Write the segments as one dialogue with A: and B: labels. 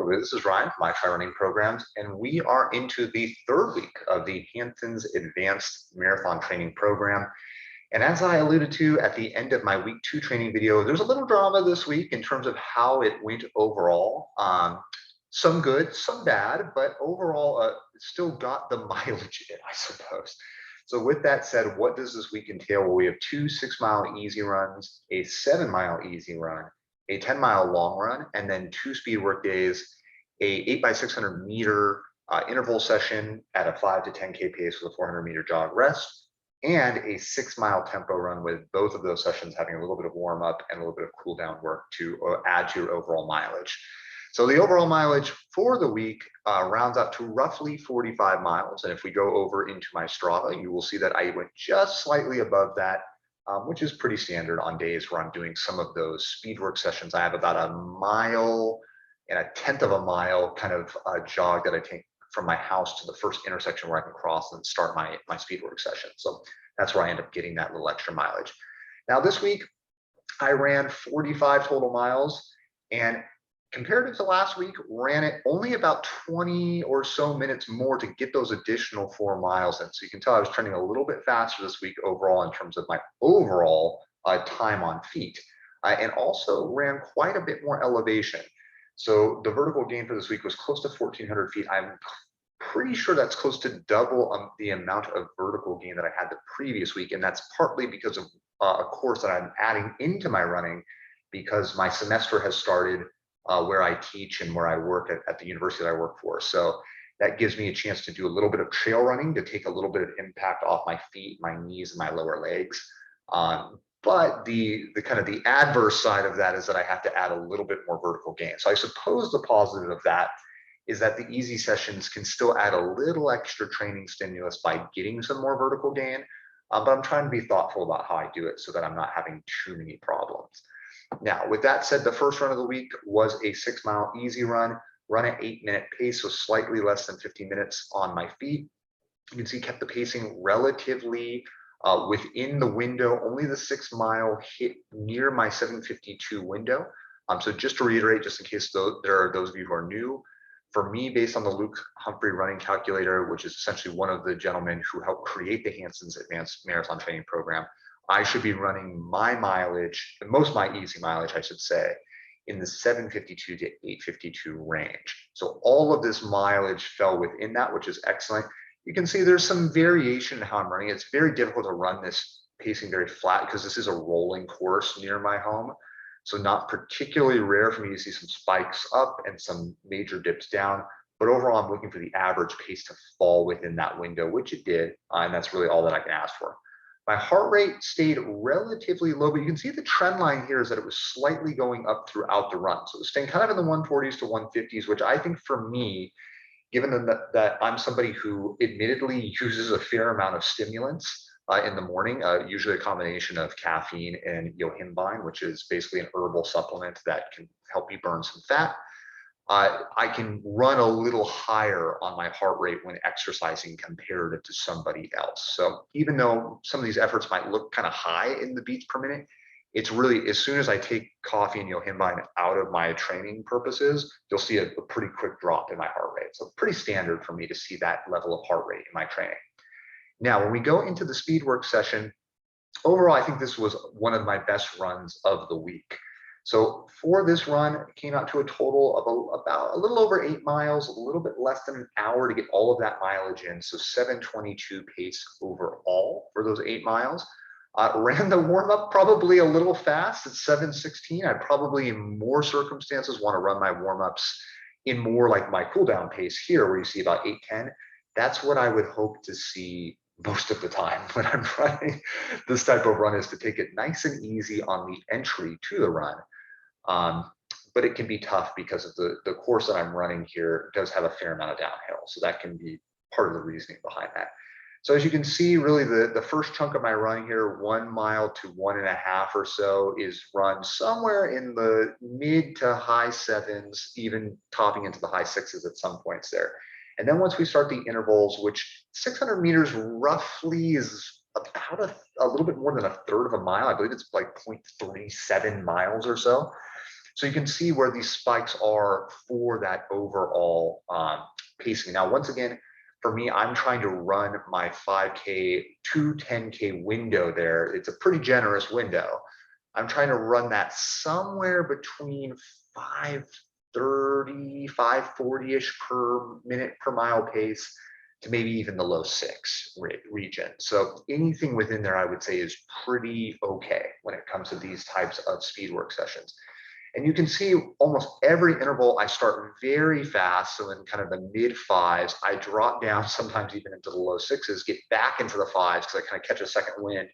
A: everybody. This is Ryan from my Try Running Programs, and we are into the third week of the Hanson's Advanced Marathon Training Program. And as I alluded to at the end of my week 2 training video, there's a little drama this week in terms of how it went overall. Some good, some bad, but overall, still got the mileage in, I suppose. So with that said, what does this week entail? Well, we have 2 6-mile easy runs, a 7-mile easy run, a 10-mile long run, and then 2 speed work days, a 8x600 meter interval session at a 5 to 10K pace with a 400 meter jog rest, and a 6-mile tempo run with both of those sessions having a little bit of warm up and a little bit of cool down work to add to your overall mileage. So the overall mileage for the week rounds out to roughly 45 miles. And if we go over into my Strava, you will see that I went just slightly above that, which is pretty standard on days where I'm doing some of those speed work sessions. I have about a mile and a tenth of a mile kind of jog that I take from my house to the first intersection where I can cross and start my speed work session. So that's where I end up getting that little extra mileage. Now this week, I ran 45 total miles, and compared to last week, ran it only about 20 or so minutes more to get those additional 4 miles in. So you can tell I was trending a little bit faster this week overall in terms of my overall time on feet, and also ran quite a bit more elevation. So the vertical gain for this week was close to 1,400 feet. I'm pretty sure that's close to double the amount of vertical gain that I had the previous week. And that's partly because of a course that I'm adding into my running because my semester has started where I teach and where I work at the university that I work for. So that gives me a chance to do a little bit of trail running to take a little bit of impact off my feet, my knees, and my lower legs. But the kind of the adverse side of that is that I have to add a little bit more vertical gain. So I suppose the positive of that is that the easy sessions can still add a little extra training stimulus by getting some more vertical gain. But I'm trying to be thoughtful about how I do it so that I'm not having too many problems. Now, with that said, the first run of the week was a 6-mile easy run at 8-minute pace, so slightly less than 15 minutes on my feet. You can see kept the pacing relatively within the window. Only the 6-mile hit near my 7:52 window. So just to reiterate, just in case there are those of you who are new, for me, based on the Luke Humphrey running calculator, which is essentially one of the gentlemen who helped create the Hanson's Advanced Marathon Training Program, I should be running my mileage, most of my easy mileage, I should say, in the 7:52 to 8:52 range. So all of this mileage fell within that, which is excellent. You can see there's some variation in how I'm running. It's very difficult to run this pacing very flat because this is a rolling course near my home. So not particularly rare for me to see some spikes up and some major dips down. But overall, I'm looking for the average pace to fall within that window, which it did. And that's really all that I can ask for. My heart rate stayed relatively low, but you can see the trend line here is that it was slightly going up throughout the run. So it was staying kind of in the 140s to 150s, which I think for me, given that I'm somebody who admittedly uses a fair amount of stimulants in the morning, usually a combination of caffeine and yohimbine, which is basically an herbal supplement that can help you burn some fat. I can run a little higher on my heart rate when exercising comparative to somebody else. So even though some of these efforts might look kind of high in the beats per minute, it's really, as soon as I take coffee and yohimbine out of my training purposes, you'll see a pretty quick drop in my heart rate. So pretty standard for me to see that level of heart rate in my training. Now, when we go into the speed work session, overall, I think this was one of my best runs of the week. So for this run, it came out to a total of about a little over 8 miles, a little bit less than an hour to get all of that mileage in. So 7:22 pace overall for those 8 miles. Ran the warm up probably a little fast at 7:16. I'd probably in more circumstances want to run my warm ups in more like my cool down pace here, where you see about 8:10. That's what I would hope to see most of the time when I'm running this type of run, is to take it nice and easy on the entry to the run. But it can be tough because of the course that I'm running here does have a fair amount of downhill. So that can be part of the reasoning behind that. So as you can see, really the first chunk of my run here, 1 mile to 1.5 or so, is run somewhere in the mid to high 7s, even topping into the high 6s at some points there. And then once we start the intervals, which 600 meters roughly is about a little bit more than a third of a mile. I believe it's like 0.37 miles or so. So you can see where these spikes are for that overall pacing. Now, once again, for me, I'm trying to run my 5K to 10K window there. It's a pretty generous window. I'm trying to run that somewhere between 5:30, 5:40-ish per minute per mile pace to maybe even the low six region. So anything within there, I would say, is pretty okay when it comes to these types of speed work sessions. And you can see almost every interval, I start very fast. So in kind of the mid fives, I drop down sometimes even into the low sixes, get back into the fives because I kind of catch a second wind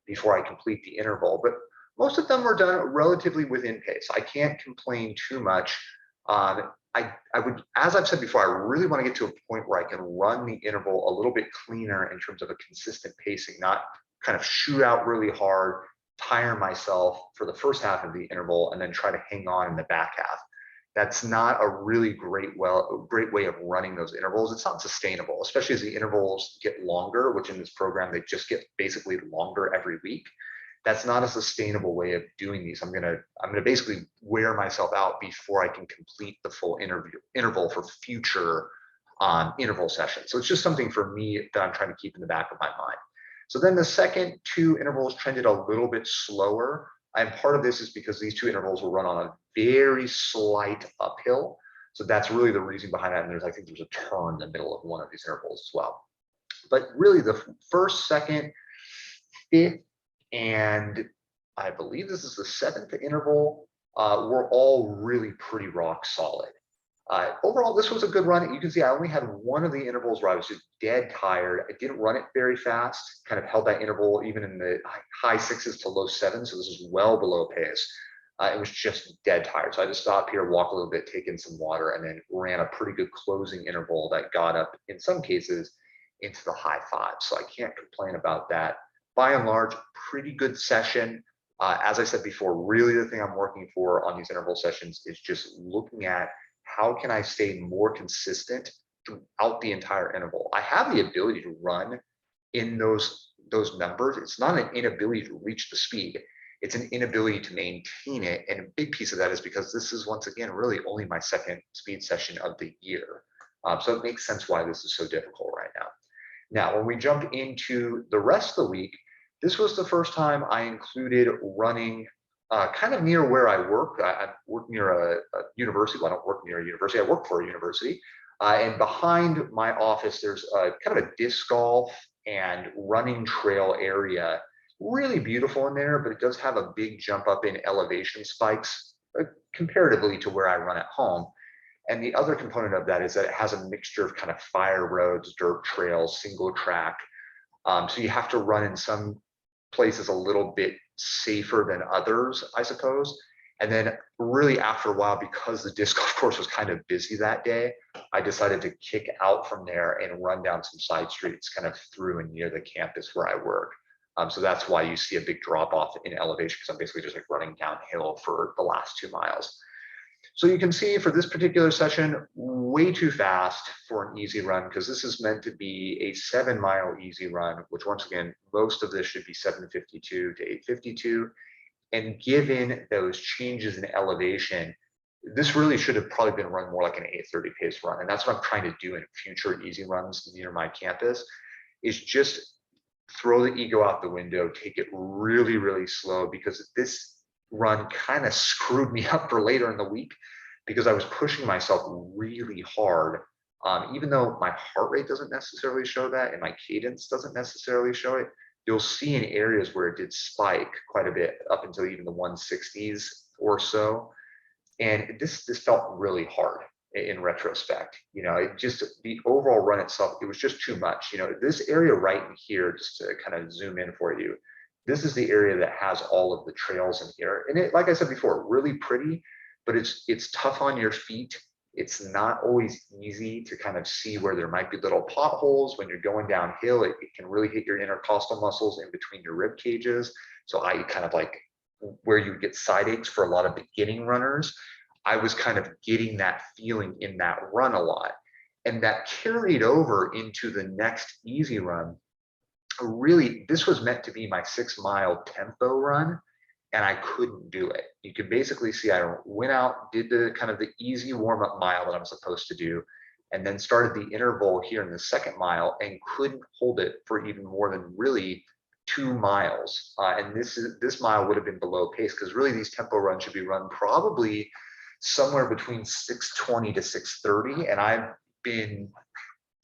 A: before I complete the interval. But most of them were done relatively within pace. I can't complain too much. I would, as I've said before, I really want to get to a point where I can run the interval a little bit cleaner in terms of a consistent pacing, not kind of shoot out really hard, tire myself for the first half of the interval, and then try to hang on in the back half. That's not a really great way of running those intervals. It's not sustainable, especially as the intervals get longer, which in this program, they just get basically longer every week. That's not a sustainable way of doing these. I'm gonna basically wear myself out before I can complete the full interval for future interval sessions. So it's just something for me that I'm trying to keep in the back of my mind. So then the second two intervals trended a little bit slower. And part of this is because these two intervals were run on a very slight uphill. So that's really the reason behind that. And I think there's a turn in the middle of one of these intervals as well. But really the first, second, fifth, and I believe this is the seventh interval, were all really pretty rock solid. Overall, this was a good run. You can see I only had one of the intervals where I was just dead tired. I didn't run it very fast, kind of held that interval even in the high sixes to low sevens. So this is well below pace. It was just dead tired. So I just stopped here, walk a little bit, take in some water, and then ran a pretty good closing interval that got up, in some cases, into the high fives. So I can't complain about that. By and large, pretty good session. As I said before, really the thing I'm working for on these interval sessions is just looking at how can I stay more consistent throughout the entire interval. I have the ability to run in those numbers. It's not an inability to reach the speed. It's an inability to maintain it. And a big piece of that is because this is, once again, really only my second speed session of the year. So it makes sense why this is so difficult right now. Now, when we jump into the rest of the week, this was the first time I included running kind of near where I work. I work near a university. Well, I don't work near a university. I work for a university. And behind my office, there's kind of a disc golf and running trail area. Really beautiful in there, but it does have a big jump up in elevation spikes comparatively to where I run at home. And the other component of that is that it has a mixture of kind of fire roads, dirt trails, single track. So you have to run in some places a little bit safer than others, I suppose. And then really after a while, because the disc golf course was kind of busy that day, I decided to kick out from there and run down some side streets kind of through and near the campus where I work. So that's why you see a big drop off in elevation, because I'm basically just like running downhill for the last 2 miles. So you can see for this particular session, way too fast for an easy run, because this is meant to be a 7-mile easy run, which once again, most of this should be 7:52 to 8:52. And given those changes in elevation, this really should have probably been run more like an 8:30 pace run. And that's what I'm trying to do in future easy runs near my campus, is just throw the ego out the window, take it really, really slow, because this run kind of screwed me up for later in the week because I was pushing myself really hard. Even though my heart rate doesn't necessarily show that and my cadence doesn't necessarily show it, you'll see in areas where it did spike quite a bit up until even the 160s or so. And this felt really hard in retrospect. You know, it just, the overall run itself, it was just too much. You know, this area right in here, just to kind of zoom in for you, this is the area that has all of the trails in here. And it, like I said before, really pretty, but it's tough on your feet. It's not always easy to kind of see where there might be little potholes when you're going downhill. It can really hit your intercostal muscles in between your rib cages. So I kind of like where you get side aches for a lot of beginning runners. I was kind of getting that feeling in that run a lot. And that carried over into the next easy run. Really, this was meant to be my 6-mile tempo run. and I couldn't do it. You could basically see I went out, did the kind of the easy warm-up mile that I'm supposed to do, and then started the interval here in the second mile and couldn't hold it for even more than really 2 miles. And this mile would have been below pace, because really these tempo runs should be run probably somewhere between 6:20 to 6:30. And I've been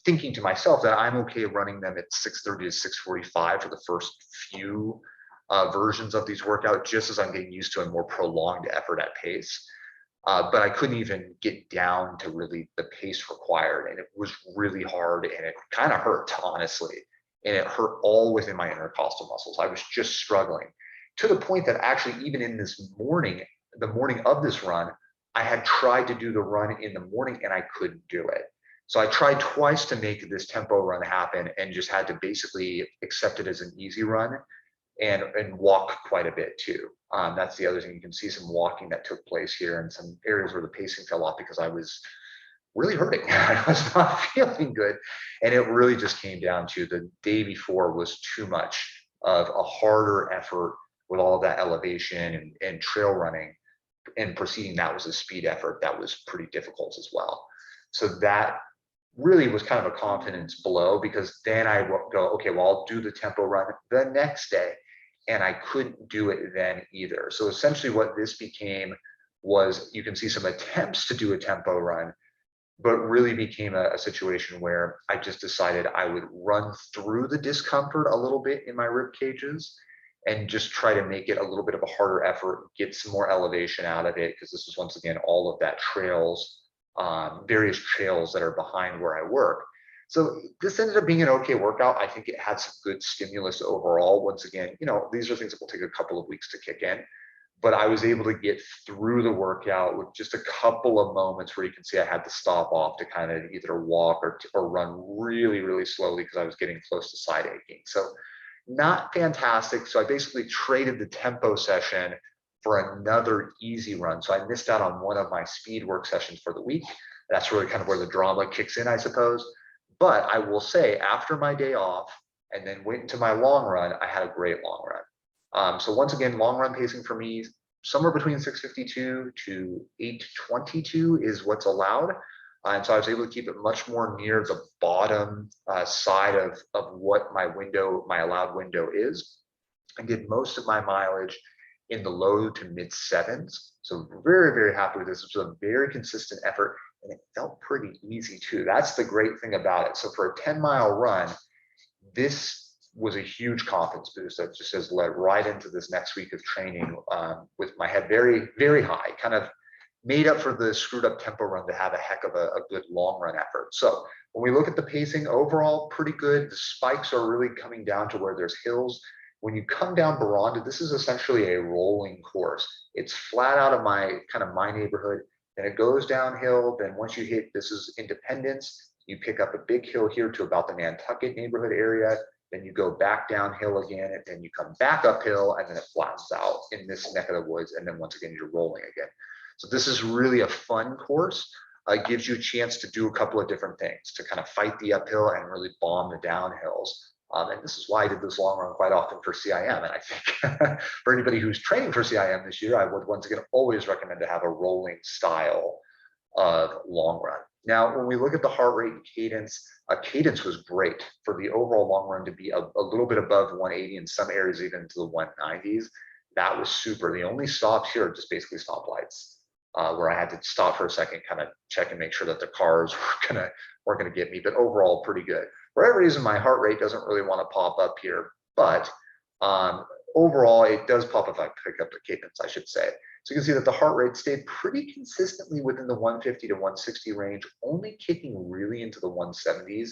A: thinking to myself that I'm okay running them at 6:30 to 6:45 for the first few versions of these workouts, just as I'm getting used to a more prolonged effort at pace. But I couldn't even get down to really the pace required. And it was really hard, and it kind of hurt, honestly. And it hurt all within my intercostal muscles. I was just struggling, to the point that actually even in this morning, the morning of this run, I had tried to do the run in the morning and I couldn't do it. So I tried twice to make this tempo run happen, and just had to basically accept it as an easy run, and walk quite a bit too. That's the other thing. You can see some walking that took place here in some areas where the pacing fell off, because I was really hurting. I was not feeling good. And it really just came down to the day before was too much of a harder effort with all of that elevation and trail running. And preceding that was a speed effort that was pretty difficult as well. So that really was kind of a confidence blow, because then I go, okay, well, I'll do the tempo run the next day. And I couldn't do it then either. So essentially what this became was, you can see some attempts to do a tempo run, but really became a situation where I just decided I would run through the discomfort a little bit in my rib cages, and just try to make it a little bit of a harder effort, get some more elevation out of it, because this is once again all of that trails, various trails that are behind where I work. So this ended up being an okay workout. I think it had some good stimulus overall. Once again, these are things that will take a couple of weeks to kick in, but I was able to get through the workout with just a couple of moments where you can see I had to stop off to kind of either walk or run really, really slowly, because I was getting close to side aching. So not fantastic. So I basically traded the tempo session for another easy run. So I missed out on one of my speed work sessions for the week. That's really kind of where the drama kicks in, I suppose. But I will say, after my day off and then went into my long run, I had a great long run. So once again, long run pacing for me, somewhere between 6:52 to 8:22 is what's allowed. And so I was able to keep it much more near the bottom side of what my allowed window is. I did most of my mileage in the low to mid sevens. So very, very happy with this. It was a very consistent effort, and it felt pretty easy too. That's the great thing about it. So for a 10-mile run, this was a huge confidence boost that just has led right into this next week of training, with my head very, very high, kind of made up for the screwed up tempo run to have a heck of a good long run effort. So when we look at the pacing overall, pretty good. The spikes are really coming down to where there's hills. When you come down Baranda, this is essentially a rolling course. It's flat out of my neighborhood, then it goes downhill. Then once you hit, this is Independence, you pick up a big hill here to about the Nantucket neighborhood area. Then you go back downhill again, and then you come back uphill, and then it flattens out in this neck of the woods. And then once again, you're rolling again. So this is really a fun course. It gives you a chance to do a couple of different things, to kind of fight the uphill and really bomb the downhills. And this is why I did this long run quite often for CIM. And I think for anybody who's training for CIM this year, I would once again always recommend to have a rolling style of long run. Now, when we look at the heart rate and cadence was great for the overall long run to be a little bit above 180, in some areas even to the 190s. That was super. The only stops here are just basically stoplights, where I had to stop for a second, kind of check and make sure that the cars weren't gonna get me. But overall, pretty good. For whatever reason, my heart rate doesn't really want to pop up here, but overall, it does pop if I pick up the cadence, I should say. So you can see that the heart rate stayed pretty consistently within the 150 to 160 range, only kicking really into the 170s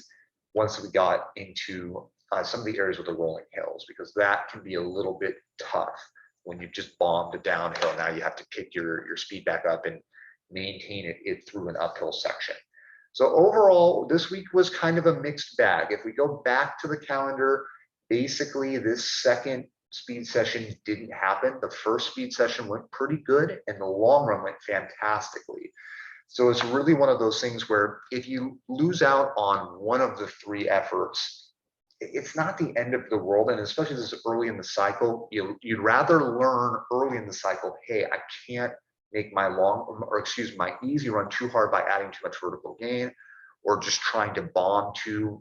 A: once we got into some of the areas with the rolling hills, because that can be a little bit tough when you've just bombed a downhill. Now you have to kick your speed back up and maintain it through an uphill section. So overall, this week was kind of a mixed bag. If we go back to the calendar, basically this second speed session didn't happen. The first speed session went pretty good, and the long run went fantastically. So it's really one of those things where if you lose out on one of the three efforts, it's not the end of the world. And especially this is early in the cycle, you'd rather learn early in the cycle, hey, I can't make my my easy run too hard by adding too much vertical gain, or just trying to bomb too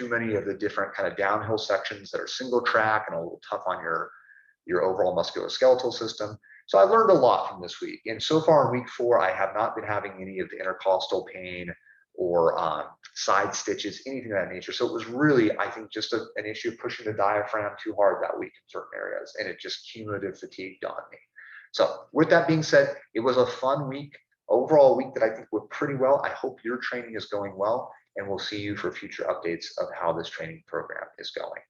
A: many of the different kind of downhill sections that are single track and a little tough on your overall musculoskeletal system. So I learned a lot from this week. And so far in week 4, I have not been having any of the intercostal pain or side stitches, anything of that nature. So it was really, I think, just an issue of pushing the diaphragm too hard that week in certain areas, and it just cumulative fatigued on me. So with that being said, it was a fun week, overall week that I think went pretty well. I hope your training is going well, and we'll see you for future updates of how this training program is going.